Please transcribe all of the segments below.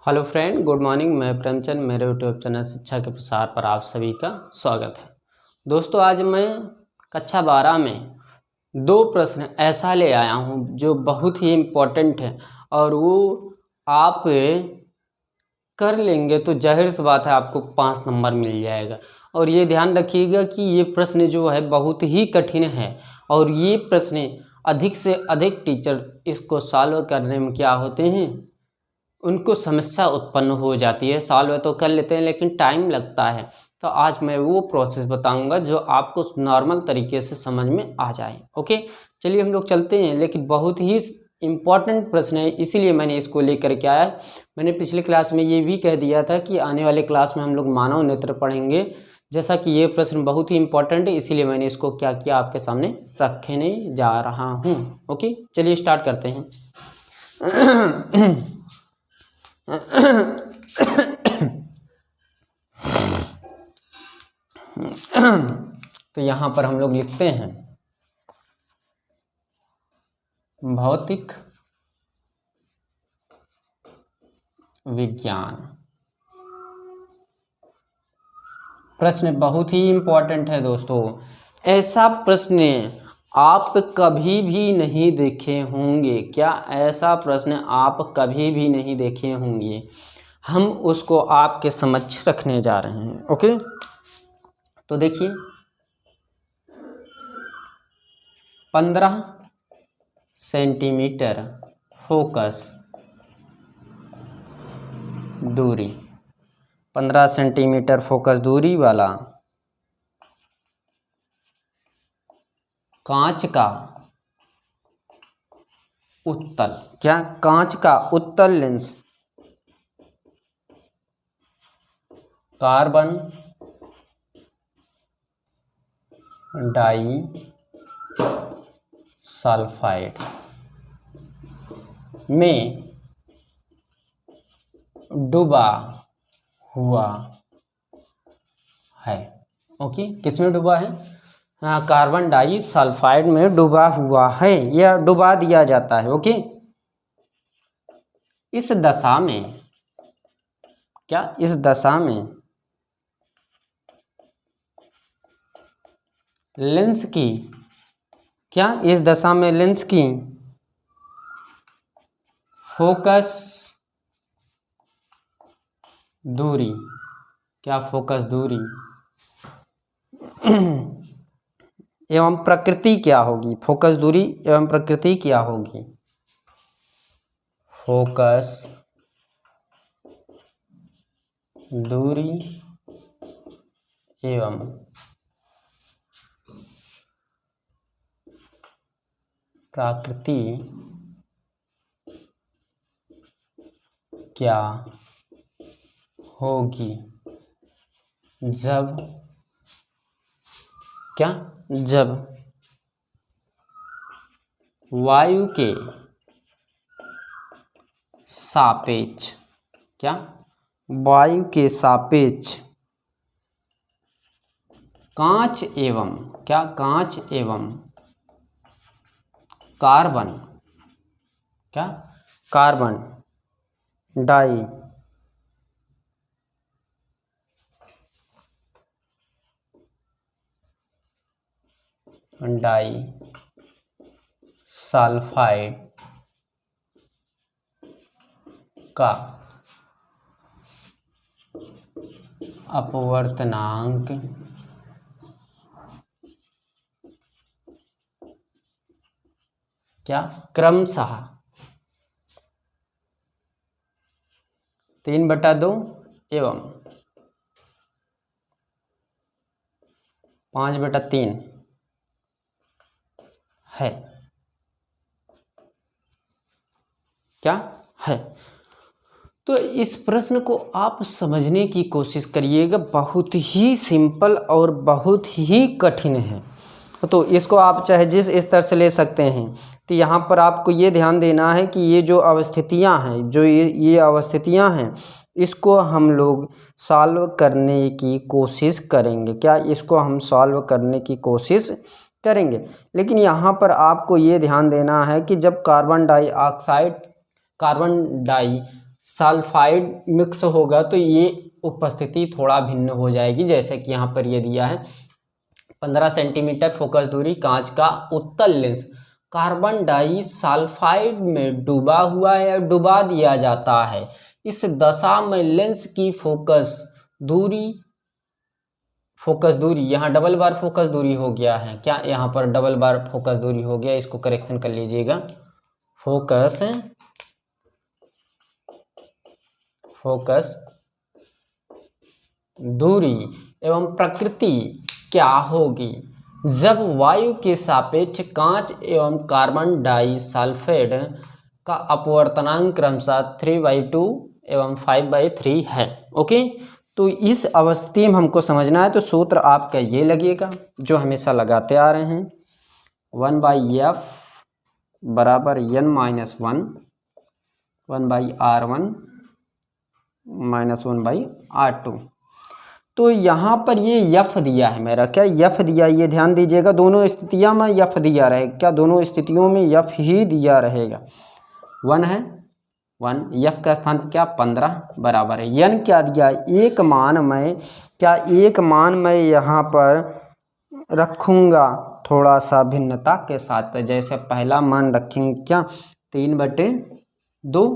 Hello friend, good morning. मैं प्रेमचंद, मेरे YouTube channel शिक्षा के प्रसार पर आप सभी का स्वागत है। दोस्तों, आज मैं कक्षा 12 में 2 प्रश्न ऐसा ले आया हूं जो बहुत ही इम्पोर्टेंट है और वो आप कर लेंगे तो जाहिर सी बात है आपको 5 नंबर मिल जाएगा। और ये ध्यान रखिएगा कि ये प्रश्न जो है बहुत ही कठिन है और ये प्रश्न अधिक से अधिक टीचर इसको सॉल्व करने में क्या होते हैं, उनको समस्या उत्पन्न हो जाती है। सॉल्व तो कर लेते हैं लेकिन टाइम लगता है। तो आज मैं वो प्रोसेस बताऊंगा जो आपको नॉर्मल तरीके से समझ में आ जाए। ओके, चलिए हम लोग चलते हैं। लेकिन बहुत ही इम्पॉर्टेंट प्रश्न है, इसीलिए मैंने इसको लेकर के आया। मैंने पिछले क्लास में ये भी कह दिया था कि आने वाले क्लास में हम लोग मानव नेत्र पढ़ेंगे। जैसा कि ये प्रश्न बहुत ही इम्पोर्टेंट है, इसीलिए मैंने इसको क्या किया, आपके सामने रखने जा रहा हूँ। ओके, चलिए स्टार्ट करते हैं। तो यहाँ पर हम लोग लिखते हैं भौतिक विज्ञान। प्रश्न बहुत ही इम्पोर्टेंट है दोस्तों। ऐसा प्रश्न आप कभी भी नहीं देखे होंगे। क्या ऐसा प्रश्न आप कभी भी नहीं देखे होंगे? हम उसको आपके समक्ष रखने जा रहे हैं। ओके, तो देखिए 15 सेंटीमीटर फोकस दूरी, 15 सेंटीमीटर फोकस दूरी वाला कांच का उत्तल, क्या कांच का उत्तल लेंस कार्बन डाई सल्फाइड में डूबा हुआ है। ओके, किसमें डूबा है? हाँ, कार्बन डाई सल्फाइड में डूबा हुआ है या डुबा दिया जाता है। ओके, इस दशा में क्या, इस दशा में लेंस की, क्या इस दशा में लेंस की फोकस दूरी, क्या फोकस दूरी एवं प्रकृति क्या होगी? फोकस दूरी एवं प्रकृति क्या होगी? फोकस दूरी एवं प्रकृति क्या होगी जब, क्या, जब वायु के सापेक्ष, क्या, वायु के सापेक्ष कांच एवं, क्या, कांच एवं कार्बन, क्या, कार्बन डाई सल्फाइड का अपवर्तनांक क्या, क्रमशः 3/2 एवं 5/3 है। क्या है? तो इस प्रश्न को आप समझने की कोशिश करिएगा। बहुत ही सिंपल और बहुत ही कठिन है, तो इसको आप चाहे जिस स्तर से ले सकते हैं। तो यहाँ पर आपको ये ध्यान देना है कि ये जो अवस्थितियाँ हैं, जो ये अवस्थितियाँ हैं, इसको हम लोग सॉल्व करने की कोशिश करेंगे। क्या, इसको हम सॉल्व करने की कोशिश करेंगे। लेकिन यहाँ पर आपको ये ध्यान देना है कि जब कार्बन डाई सल्फाइड मिक्स होगा तो ये उपस्थिति थोड़ा भिन्न हो जाएगी। जैसे कि यहाँ पर ये दिया है 15 सेंटीमीटर फोकस दूरी कांच का उत्तल लेंस कार्बन डाइसल्फाइड में डूबा हुआ है या डुबा दिया जाता है। इस दशा में लेंस की फोकस दूरी यहाँ डबल बार फोकस दूरी हो गया है क्या, यहाँ पर डबल बार फोकस दूरी हो गया, इसको करेक्शन कर लीजिएगा। फोकस दूरी एवं प्रकृति क्या होगी जब वायु के सापेक्ष कांच एवं कार्बन डाइसल्फाइड का अपवर्तनांक क्रमशः 3/2 एवं 5/3 है। ओके, तो इस अवस्थिति में हमको समझना है, तो सूत्र आपका ये लगेगा जो हमेशा लगाते आ रहे हैं, 1/f बराबर n-1 1/r1 - 1/r2। तो यहाँ पर ये यफ दिया है मेरा, क्या यफ दिया, ये ध्यान दीजिएगा, दोनों स्थितियों में यफ दिया रहेगा, क्या दोनों स्थितियों में यफ ही दिया रहेगा। 1 है 1, यफ का स्थान क्या 15 बराबर है, यन क्या दिया एक मान मैं यहाँ पर रखूँगा थोड़ा सा भिन्नता के साथ। जैसे पहला मान रखेंगे क्या 3/2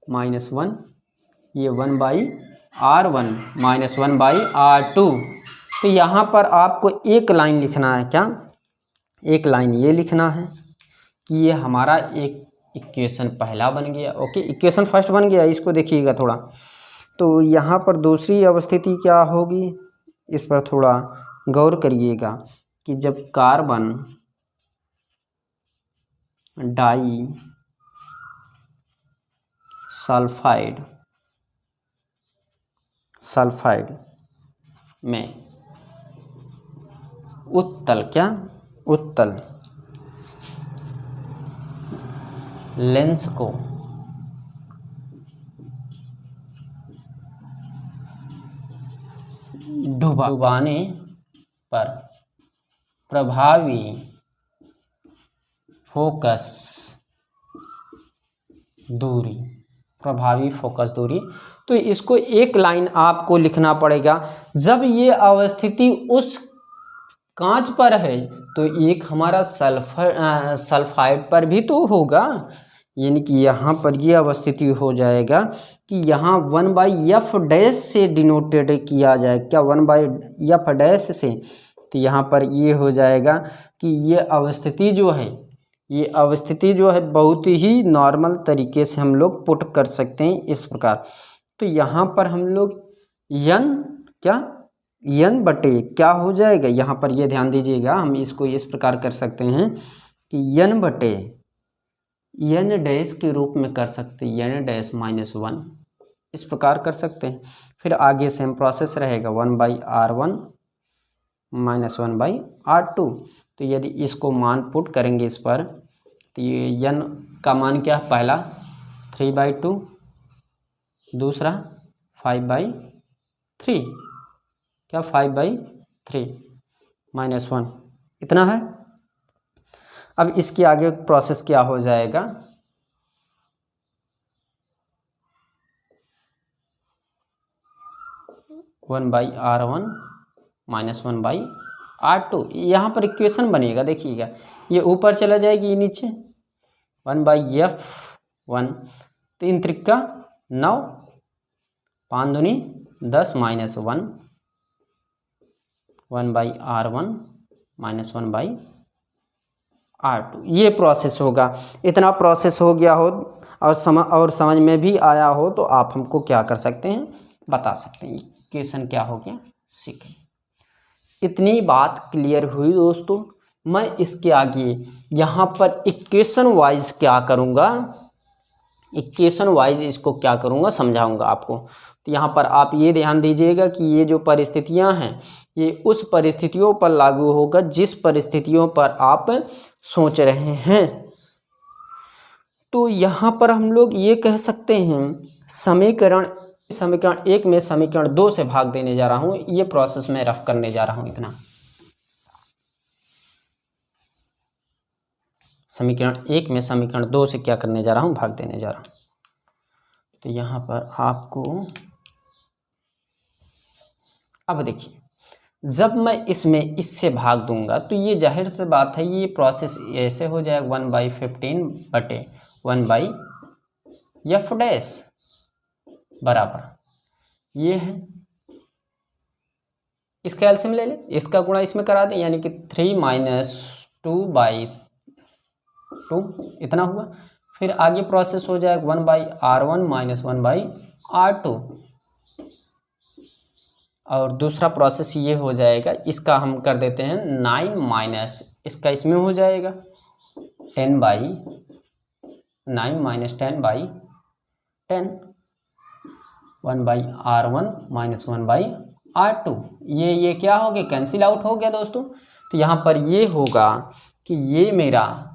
-1, ये 1/r1 - 1/r2। तो यहाँ पर आपको एक लाइन लिखना है, क्या एक लाइन ये लिखना है कि ये हमारा एक इक्वेशन पहला बन गया। ओके, इक्वेशन फर्स्ट बन गया, इसको देखिएगा थोड़ा। तो यहाँ पर दूसरी अवस्थिति क्या होगी, इस पर थोड़ा गौर करिएगा कि जब कार्बन सल्फाइड में उत्तल लेंस को डुबाने पर प्रभावी फोकस दूरी, तो इसको एक लाइन आपको लिखना पड़ेगा। जब ये अवस्थिति उस कांच पर है तो एक हमारा सल्फाइड पर भी तो होगा, यानी कि यहाँ पर ये अवस्थिति हो जाएगा कि यहाँ 1/f' से डिनोटेड किया जाए, क्या 1/f' से। तो यहाँ पर ये हो जाएगा कि ये अवस्थिति जो है बहुत ही नॉर्मल तरीके से हम लोग पुट कर सकते हैं इस प्रकार। तो यहाँ पर हम लोग n बटे क्या हो जाएगा, यहाँ पर ये ध्यान दीजिएगा, हम इसको इस प्रकार कर सकते हैं कि n बटे n डैश के रूप में कर सकते हैं, n' - 1 इस प्रकार कर सकते हैं। फिर आगे सेम प्रोसेस रहेगा 1/r1 - 1/r2। तो यदि इसको मान पुट करेंगे इस पर, तो ये n का मान क्या है, पहला 3/2, दूसरा 5/3, क्या 5/3 - 1 इतना है। अब इसके आगे प्रोसेस क्या हो जाएगा, (1/r1 - 1/r2) यहाँ पर इक्वेशन बनेगा, देखिएगा ये ऊपर चला जाएगी, ये नीचे 1/f1, 3 त्रिका 9, 5 दूनी 10 - 1, 1/r1 - 1/r2 ये प्रोसेस होगा। इतना प्रोसेस हो गया हो और समझ में भी आया हो तो आप हमको क्या कर सकते हैं, बता सकते हैं इक्वेशन क्या हो गया, सीखें। इतनी बात क्लियर हुई दोस्तों। मैं इसके आगे यहाँ पर इक्वेशन वाइज क्या करूँगा, इक्वेशन वाइज इसको क्या करूँगा समझाऊँगा आपको। तो यहाँ पर आप ये ध्यान दीजिएगा कि ये जो परिस्थितियाँ हैं ये उस परिस्थितियों पर लागू होगा जिस परिस्थितियों पर आप सोच रहे हैं। तो यहाँ पर हम लोग ये कह सकते हैं समीकरण 1 में समीकरण 2 से भाग देने जा रहा हूँ। ये प्रोसेस मैं रफ करने जा रहा हूँ। इतना समीकरण 1 में समीकरण 2 से क्या करने जा रहा हूँ, भाग देने जा रहा हूँ। तो यहाँ पर आपको अब देखिए, जब मैं इसमें इससे भाग दूंगा तो ये जाहिर सी बात है ये प्रोसेस ऐसे हो जाएगा 1/15/1/f बराबर ये है, इसका एलसीएम ले ले, इसका गुणा इसमें करा दें, यानी कि 3 - 2/2 इतना हुआ। फिर आगे प्रोसेस हो जाएगा 1/r1 - 1/r2, और दूसरा प्रोसेस ये हो जाएगा, इसका हम कर देते हैं 9 माइनस इसका इसमें हो जाएगा 10/9 - 10/10 1/r1 - 1/r2। ये क्या हो गया, कैंसिल आउट हो गया दोस्तों। तो यहाँ पर ये होगा कि ये मेरा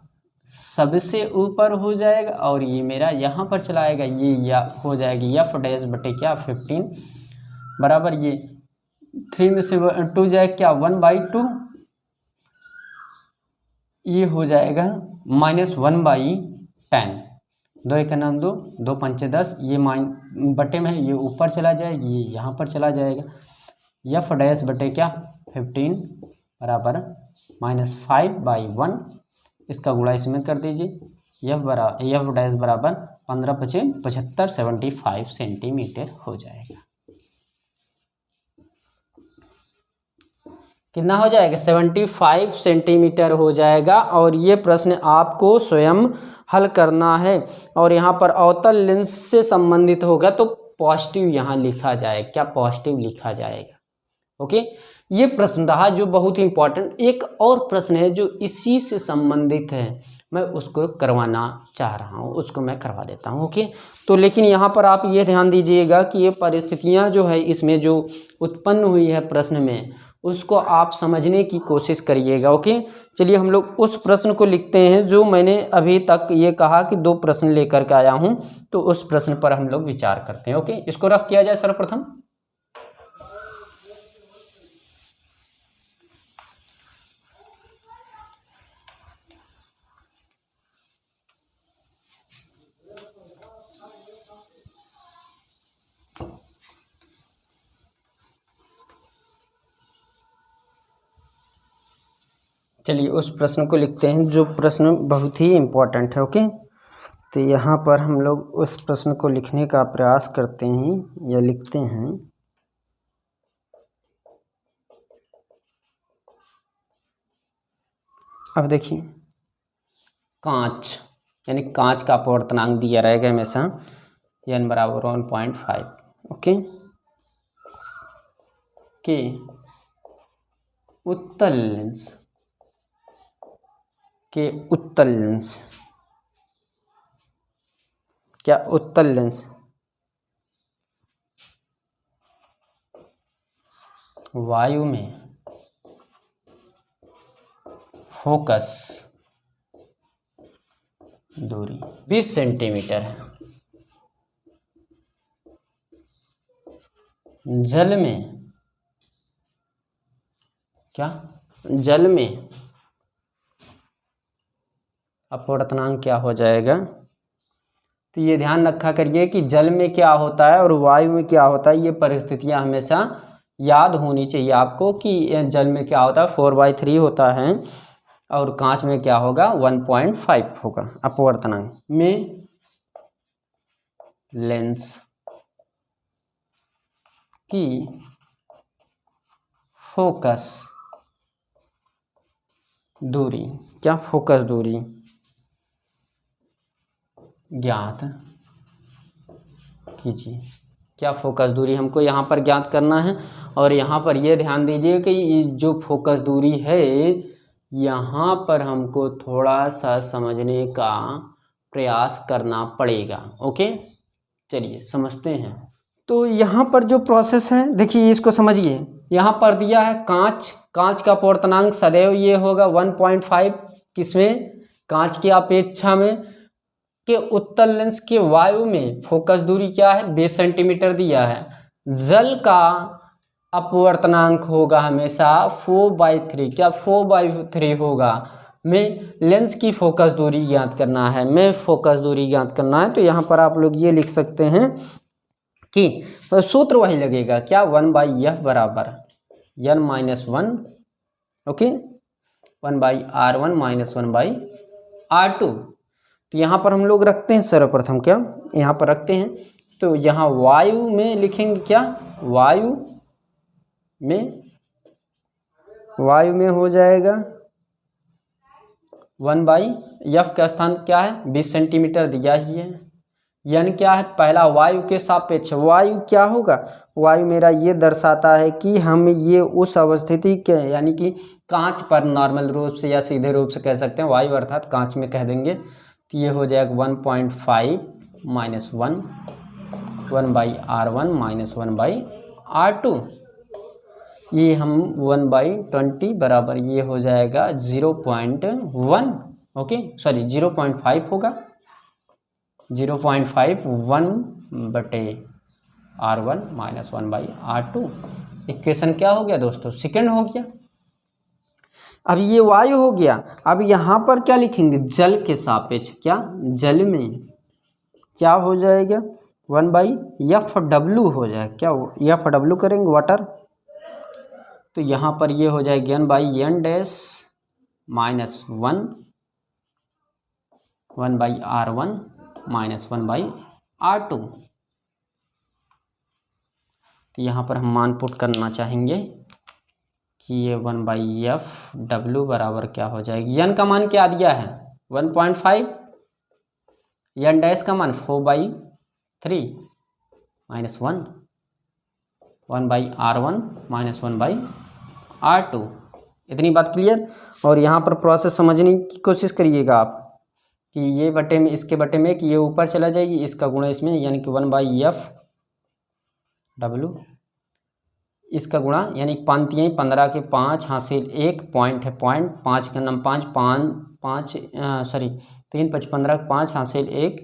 सबसे ऊपर हो जाएगा और ये मेरा यहाँ पर चला आएगा, ये या हो जाएगी f डैश बटे क्या 15 बराबर ये 3 में से 2 जाएगा क्या 1/2, ये हो जाएगा -1/10, 2 एक नाम 2, 2 पंचे 10, ये बटे में ये ऊपर चला जाएगा, ये यहाँ पर चला जाएगा, f डैश बटे क्या 15 बराबर -5/1, इसका गुणा इसमें कर दीजिए, f डैश बराबर 15 × 5 = 75 75 सेंटीमीटर हो जाएगा। कितना हो जाएगा 75 सेंटीमीटर हो जाएगा। और ये प्रश्न आपको स्वयं हल करना है, और यहाँ पर अवतल लेंस से संबंधित होगा तो पॉजिटिव यहाँ लिखा जाएगा, क्या पॉजिटिव लिखा जाएगा। ओके, ये प्रश्न रहा जो बहुत ही इंपॉर्टेंट। एक और प्रश्न है जो इसी से संबंधित है, मैं उसको करवाना चाह रहा हूँ, उसको मैं करवा देता हूँ। ओके, तो लेकिन यहाँ पर आप ये ध्यान दीजिएगा कि ये परिस्थितियाँ जो है इसमें जो उत्पन्न हुई है प्रश्न में, उसको आप समझने की कोशिश करिएगा। ओके, चलिए हम लोग उस प्रश्न को लिखते हैं जो मैंने अभी तक ये कहा कि 2 प्रश्न लेकर के आया हूँ, तो उस प्रश्न पर हम लोग विचार करते हैं। ओके, इसको रफ किया जाए सर्वप्रथम। चलिए उस प्रश्न को लिखते हैं जो प्रश्न बहुत ही इम्पोर्टेंट है। ओके, तो यहाँ पर हम लोग उस प्रश्न को लिखने का प्रयास करते हैं या लिखते हैं। अब देखिए, कांच यानी कांच का अपवर्तनांक दिया रहेगा हमेशा n बराबर 1.5। ओके, के उत्तल लेंस क्या उत्तल लेंस वायु में फोकस दूरी 20 सेंटीमीटर है, जल में अपवर्तनांक क्या हो जाएगा। तो ये ध्यान रखा करिए कि जल में क्या होता है और वायु में क्या होता है, ये परिस्थितियां हमेशा याद होनी चाहिए आपको कि जल में क्या होता है 4/3 होता है और कांच में क्या होगा 1.5 होगा अपवर्तनांक में लेंस की फोकस दूरी, क्या फोकस दूरी ज्ञात कीजिए। क्या फोकस दूरी हमको यहाँ पर ज्ञात करना है, और यहाँ पर ये ध्यान दीजिए कि जो फोकस दूरी है यहाँ पर हमको थोड़ा सा समझने का प्रयास करना पड़ेगा। ओके, चलिए समझते हैं। तो यहाँ पर जो प्रोसेस है देखिए, इसको समझिए। यहाँ पर दिया है कांच का अपवर्तनांक सदैव ये होगा 1.5 किसमें, कांच की अपेक्षा में, के उत्तल लेंस के वायु में फोकस दूरी क्या है 20 सेंटीमीटर दिया है। जल का अपवर्तनांक होगा हमेशा 4/3, क्या 4/3 होगा, में लेंस की फोकस दूरी ज्ञात करना है, में फोकस दूरी ज्ञात करना है, तो यहाँ पर आप लोग ये लिख सकते हैं कि सूत्र वही लगेगा क्या, 1/f बराबर n-1, ओके, 1/r1 - 1/r2। तो यहाँ पर हम लोग रखते हैं सर्वप्रथम क्या, यहाँ पर रखते हैं, तो यहाँ वायु में लिखेंगे क्या, वायु में हो जाएगा 1/f का स्थान क्या है 20 सेंटीमीटर दिया ही है। n क्या है, पहला वायु के सापेक्ष, वायु क्या होगा, वायु मेरा ये दर्शाता है कि हम ये उस अवस्थिति के यानी कि कांच पर नॉर्मल रूप से या सीधे रूप से कह सकते हैं, वायु अर्थात कांच में कह देंगे, तो ये हो जाएगा 1.5 - 1 1/r1 - 1/r2, ये हम 1/20 बराबर ये हो जाएगा 0.1, ओके सॉरी 0.5 होगा, 0.5 1/r1 - 1/r2। इक्वेशन क्या हो गया दोस्तों, सेकंड हो गया। अब ये वायु हो गया, अब यहाँ पर क्या लिखेंगे, जल के सापेक्ष, क्या जल में क्या हो जाएगा 1/FW हो जाएगा, क्या FW करेंगे वाटर, तो यहाँ पर ये हो जाएगा n/n डैश -1 1/r1 - 1/r2। तो यहाँ पर हम मान पुट करना चाहेंगे कि ये 1/FW बराबर क्या हो जाएगी, n का मान क्या दिया है 1.5, n डैश का मान 4/3 - 1 1/r1 - 1/r2। इतनी बात क्लियर। और यहाँ पर प्रोसेस समझने की कोशिश करिएगा आप कि ये बटे में इसके बटे में कि ये ऊपर चला जाएगी, इसका गुणा इसमें यानी कि 1/FW, इसका गुणा यानी पांतियाँ 15 के 5 हासिल 1 पॉइंट है, पॉइंट 5 का नाम 5 सॉरी 3 5 15 5 हासिल 1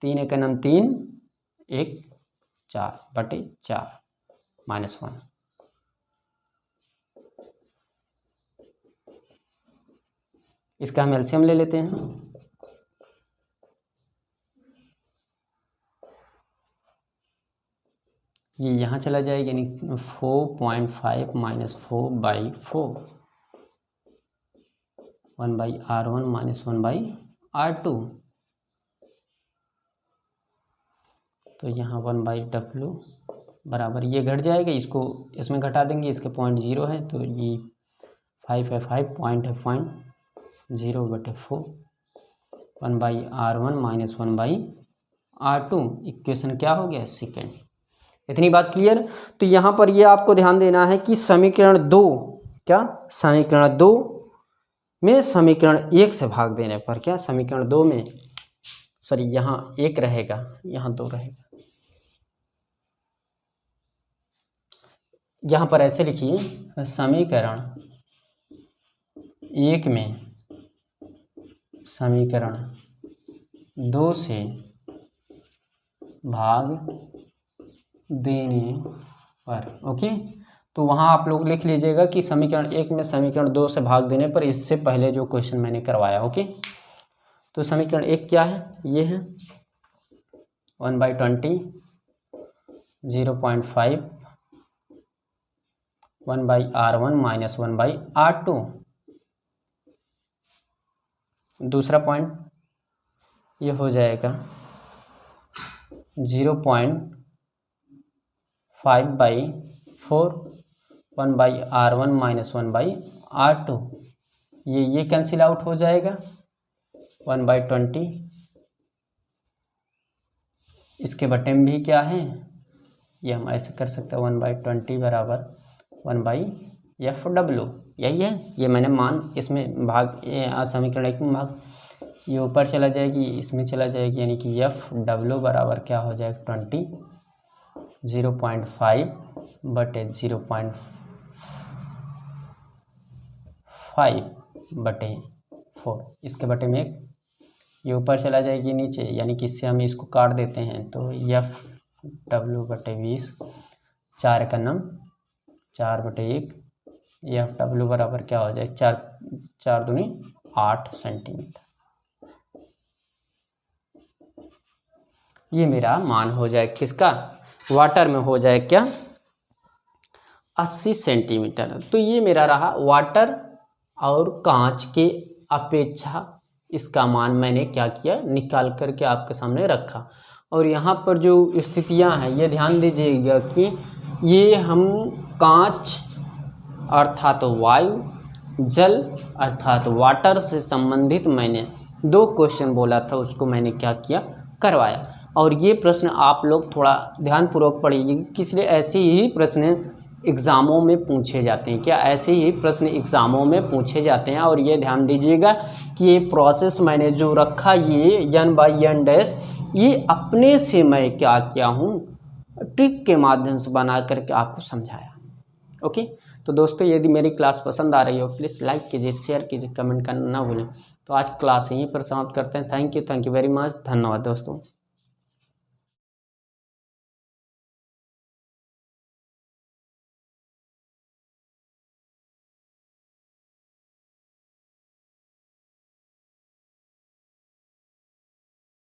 3 का नाम 3 1 4/4 -1। इसका हम एलसीएम ले लेते हैं, ये यहाँ चला जाएगा यानी 4.5 - 4/4 1/r1 - 1/r2। तो यहाँ 1/W बराबर ये घट जाएगा, इसको इसमें घटा देंगे, इसके 0.0 है तो ये 5 है, 5 पॉइंट है, 0/4 1/r1 - 1/r2। इक्वेशन क्या हो गया सेकेंड। इतनी बात क्लियर। तो यहाँ पर ये आपको ध्यान देना है कि समीकरण 2 क्या, समीकरण 2 में समीकरण 1 से भाग देने पर क्या, समीकरण 2 में सॉरी यहाँ 1 रहेगा, यहाँ 2 रहेगा, यहाँ पर ऐसे लिखिए समीकरण 1 में समीकरण 2 से भाग देने पर, ओके। तो वहाँ आप लोग लिख लीजिएगा कि समीकरण 1 में समीकरण 2 से भाग देने पर, इससे पहले जो क्वेश्चन मैंने करवाया, ओके। तो समीकरण 1 क्या है, ये है 1/20 0.5 1/r1 - 1/r2। दूसरा पॉइंट ये हो जाएगा 0.5/4 1/r1 - 1/r2। ये कैंसिल आउट हो जाएगा 1/20, इसके बटे में भी क्या है, ये हम ऐसे कर सकते हैं 1/20 बराबर 1/FW, यही है। ये मैंने मान इसमें भाग समीकरण 1 में भाग, ये ऊपर चला जाएगी, इसमें चला जाएगी, यानी कि FW बराबर क्या हो जाएगा 20 0.5/0.5/4, इसके बटे में 1, ये ऊपर चला जाएगी नीचे, यानी कि इससे हम इसको काट देते हैं, तो FW/20 4 का नम 4/1, एफ डब्ल्यू बराबर क्या हो जाए, 4 दूनी 8 सेंटीमीटर। ये मेरा मान हो जाए किसका, वाटर में हो जाए क्या, 80 सेंटीमीटर। तो ये मेरा रहा वाटर और कांच के अपेक्षा इसका मान मैंने क्या किया, निकाल करके आपके सामने रखा। और यहाँ पर जो स्थितियाँ हैं ये ध्यान दीजिएगा कि ये हम कांच अर्थात वायु, जल अर्थात वाटर से संबंधित मैंने 2 क्वेश्चन बोला था, उसको मैंने क्या किया, करवाया। और ये प्रश्न आप लोग थोड़ा ध्यानपूर्वक पढ़िए, इसलिए ऐसे ही प्रश्न एग्ज़ामों में पूछे जाते हैं। क्या ऐसे ही प्रश्न एग्ज़ामों में पूछे जाते हैं। और ये ध्यान दीजिएगा कि ये प्रोसेस मैंने जो रखा, ये n/n-, ये अपने से मैं क्या किया हूँ, ट्रिक के माध्यम से बना करके आपको समझाया। ओके, तो दोस्तों यदि मेरी क्लास पसंद आ रही हो प्लीज़ लाइक कीजिए, शेयर कीजिए, कमेंट करना ना भूलें। तो आज क्लास यहीं पर समाप्त करते हैं। थैंक यू वेरी मच, धन्यवाद दोस्तों।